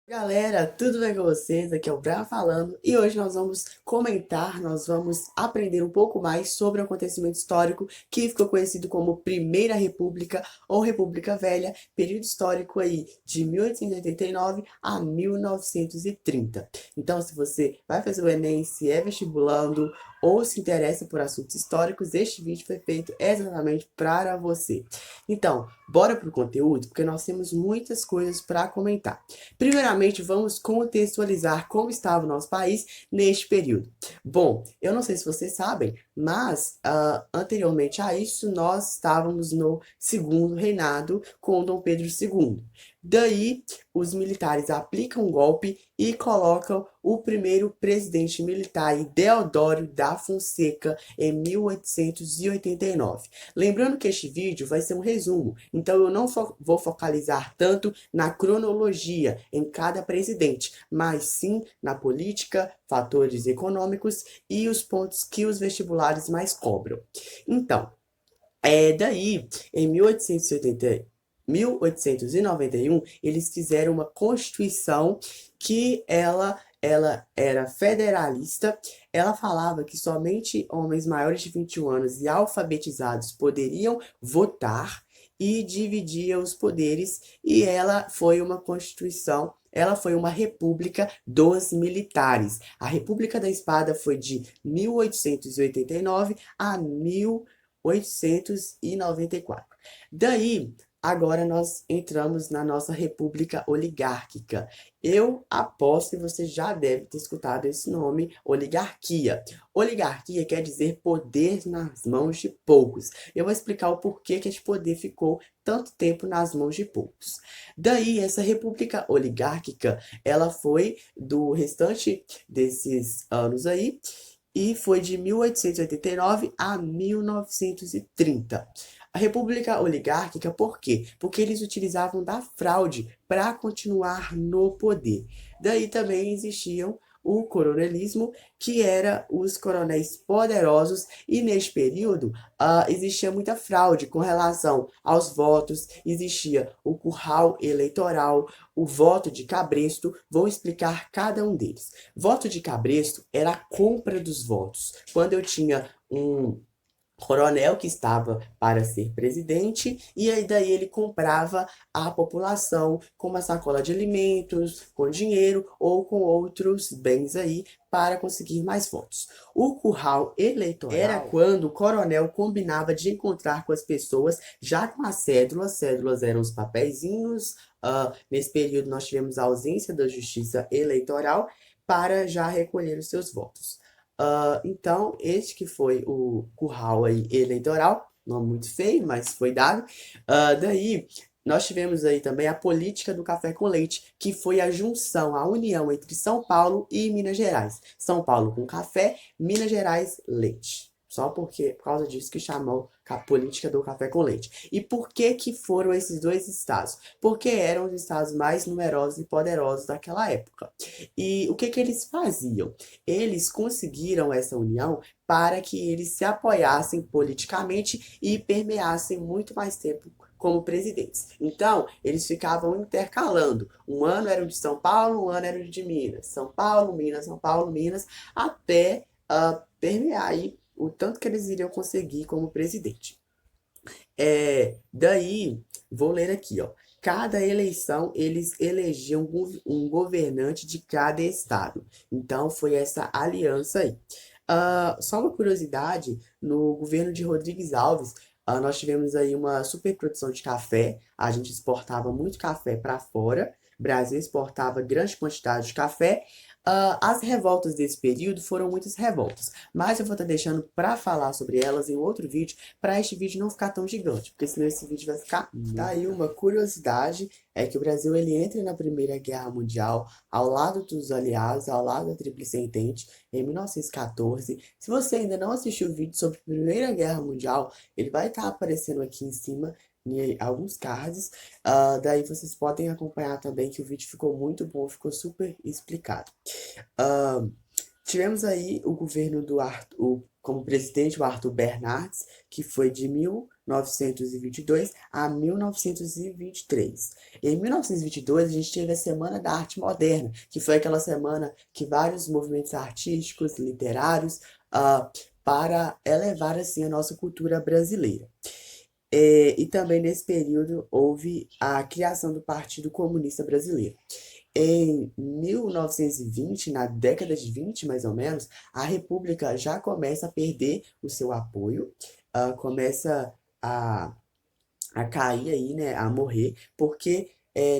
Galera, tudo bem com vocês? Aqui é o Brian falando e hoje nós vamos comentar, nós vamos aprender um pouco mais sobre um acontecimento histórico que ficou conhecido como Primeira República ou República Velha, período histórico aí de 1889 a 1930. Então, se você vai fazer o Enem, se é vestibulando ou se interessa por assuntos históricos, este vídeo foi feito exatamente para você. Então, bora pro conteúdo, porque nós temos muitas coisas para comentar. Primeiramente, vamos contextualizar como estava o nosso país neste período. Bom, eu não sei se vocês sabem, mas anteriormente a isso, nós estávamos no segundo reinado com Dom Pedro II. Daí, os militares aplicam um golpe e colocam o primeiro presidente militar, Deodoro da Fonseca, em 1889. Lembrando que este vídeo vai ser um resumo, então eu não vou focalizar tanto na cronologia em cada presidente, mas sim na política, fatores econômicos e os pontos que os vestibulares mais cobram. Então, daí, em 1891, eles fizeram uma constituição que ela era federalista. Ela falava que somente homens maiores de 21 anos e alfabetizados poderiam votar e dividia os poderes, e ela foi uma constituição. Ela foi uma república dos militares. A República da Espada foi de 1889 a 1894. Daí, agora nós entramos na nossa república oligárquica. Eu aposto que você já deve ter escutado esse nome, oligarquia. Oligarquia quer dizer poder nas mãos de poucos. Eu vou explicar o porquê que esse poder ficou tanto tempo nas mãos de poucos. Daí, essa república oligárquica, ela foi do restante desses anos aí, e foi de 1889 a 1930. A República Oligárquica, por quê? Porque eles utilizavam da fraude para continuar no poder. Daí também existiam o coronelismo, que era os coronéis poderosos, e neste período existia muita fraude com relação aos votos, existia o curral eleitoral, o voto de cabresto. Vou explicar cada um deles. Voto de cabresto era a compra dos votos. Quando eu tinha um coronel que estava para ser presidente, e aí daí ele comprava a população com uma sacola de alimentos, com dinheiro ou com outros bens aí para conseguir mais votos. O curral eleitoral era quando o coronel combinava de encontrar com as pessoas já com as cédulas. Cédulas eram os papeizinhos. Nesse período nós tivemos a ausência da justiça eleitoral para já recolher os seus votos. Então, este que foi o curral aí eleitoral, nome muito feio, mas foi dado. Daí, nós tivemos aí também a política do café com leite, que foi a junção, a união entre São Paulo e Minas Gerais. São Paulo com café, Minas Gerais leite. Só porque, por causa disso que chamou a política do café com leite. E por que que foram esses dois estados? Porque eram os estados mais numerosos e poderosos daquela época. E o que que eles faziam? Eles conseguiram essa união para que eles se apoiassem politicamente e permeassem muito mais tempo como presidentes. Então, eles ficavam intercalando. Um ano era o de São Paulo, um ano era o de Minas. São Paulo, Minas, São Paulo, Minas, até permear aí o tanto que eles iriam conseguir como presidente. Daí, vou ler aqui, ó. Cada eleição, eles elegiam um governante de cada estado. Então, foi essa aliança aí. Só uma curiosidade, no governo de Rodrigues Alves, nós tivemos aí uma superprodução de café. A gente exportava muito café para fora. O Brasil exportava grande quantidade de café. As revoltas desse período foram muitas revoltas, mas eu vou estar deixando para falar sobre elas em outro vídeo, para este vídeo não ficar tão gigante, porque senão esse vídeo vai ficar muito. Daí uma curiosidade é que o Brasil ele entra na Primeira Guerra Mundial ao lado dos aliados, ao lado da Tríplice Entente, em 1914. Se você ainda não assistiu o vídeo sobre a Primeira Guerra Mundial, ele vai estar aparecendo aqui em cima em alguns cards. Daí vocês podem acompanhar também que o vídeo ficou muito bom, ficou super explicado. Ah, Tivemos aí o governo do Arthur, como presidente o Arthur Bernardes, que foi de 1922 a 1923. Em 1922, a gente teve a Semana da Arte Moderna, que foi aquela semana que vários movimentos artísticos, literários, para elevar assim a nossa cultura brasileira. E também nesse período houve a criação do Partido Comunista Brasileiro. Em 1920, na década de 20 mais ou menos, a República já começa a perder o seu apoio, começa a, a cair aí, né, a morrer, porque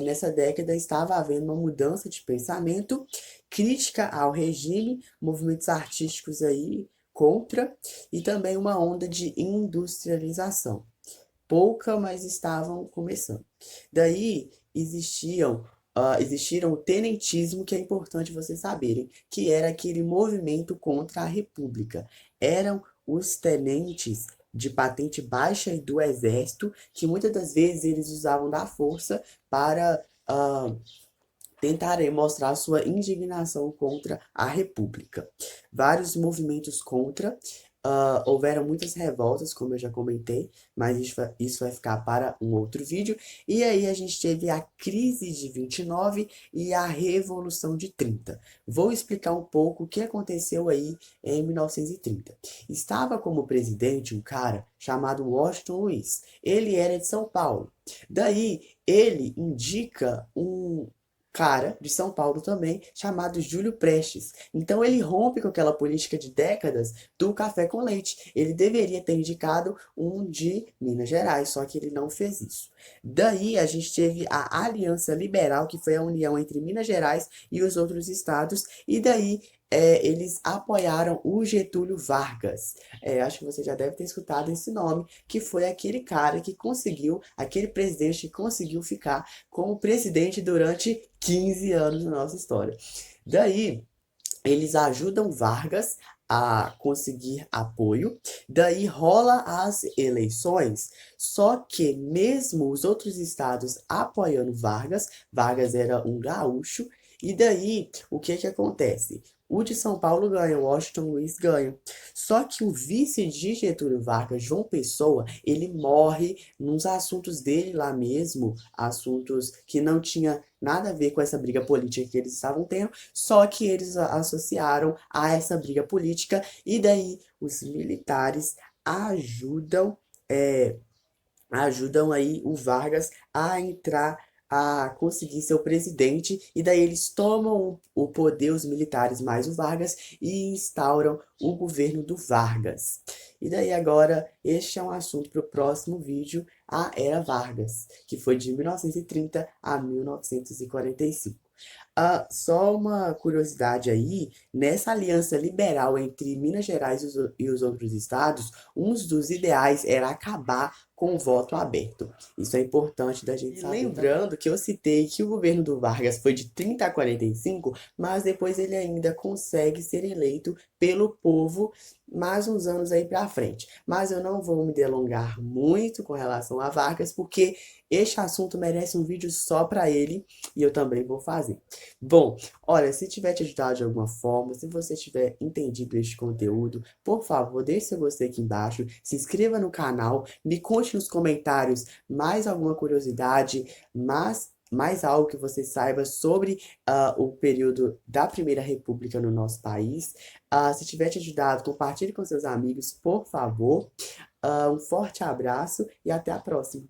nessa década estava havendo uma mudança de pensamento, crítica ao regime, movimentos artísticos aí contra, e também uma onda de industrialização pouca, mas estavam começando. Daí existiram o tenentismo, que é importante vocês saberem, que era aquele movimento contra a República. Eram os tenentes de patente baixa e do exército, que muitas das vezes eles usavam da força para tentarem mostrar sua indignação contra a República. Vários movimentos contra, houveram muitas revoltas, como eu já comentei, mas isso vai ficar para um outro vídeo. E aí a gente teve a crise de 29 e a Revolução de 30. Vou explicar um pouco o que aconteceu aí em 1930. Estava como presidente um cara chamado Washington Luiz. Ele era de São Paulo. Daí ele indica um cara de São Paulo também, chamado Júlio Prestes. Então ele rompe com aquela política de décadas do café com leite. Ele deveria ter indicado um de Minas Gerais, só que ele não fez isso. Daí a gente teve a Aliança Liberal, que foi a união entre Minas Gerais e os outros estados, e daí eles apoiaram o Getúlio Vargas. Acho que você já deve ter escutado esse nome, que foi aquele cara que conseguiu, aquele presidente que conseguiu ficar como presidente durante 15 anos na nossa história. Daí, eles ajudam Vargas a conseguir apoio, daí rola as eleições, só que mesmo os outros estados apoiando Vargas, Vargas era um gaúcho, e daí o que que acontece? O de São Paulo ganha, o Washington Luiz ganha. Só que o vice de Getúlio Vargas, João Pessoa, ele morre nos assuntos dele lá mesmo, assuntos que não tinha nada a ver com essa briga política que eles estavam tendo, só que eles associaram a essa briga política, e daí os militares ajudam, é, ajudam aí o Vargas a entrar, a conseguir ser o presidente, e daí eles tomam o poder, os militares mais o Vargas, e instauram o governo do Vargas. E daí agora, este é um assunto para o próximo vídeo, a Era Vargas, que foi de 1930 a 1945. Só uma curiosidade aí, nessa aliança liberal entre Minas Gerais e os outros estados, um dos ideais era acabar com o voto aberto. Isso é importante da gente saber. Lembrando que eu citei que o governo do Vargas foi de 30 a 45, mas depois ele ainda consegue ser eleito pelo povo mais uns anos aí pra frente. Mas eu não vou me delongar muito com relação a Vargas, porque este assunto merece um vídeo só para ele, e eu também vou fazer. Bom, olha, se tiver te ajudado de alguma forma, se você tiver entendido este conteúdo, por favor, deixe seu gostei aqui embaixo, se inscreva no canal, me conte nos comentários mais alguma curiosidade, mais algo que você saiba sobre o período da Primeira República no nosso país. Se tiver te ajudado, compartilhe com seus amigos, por favor. Um forte abraço e até a próxima.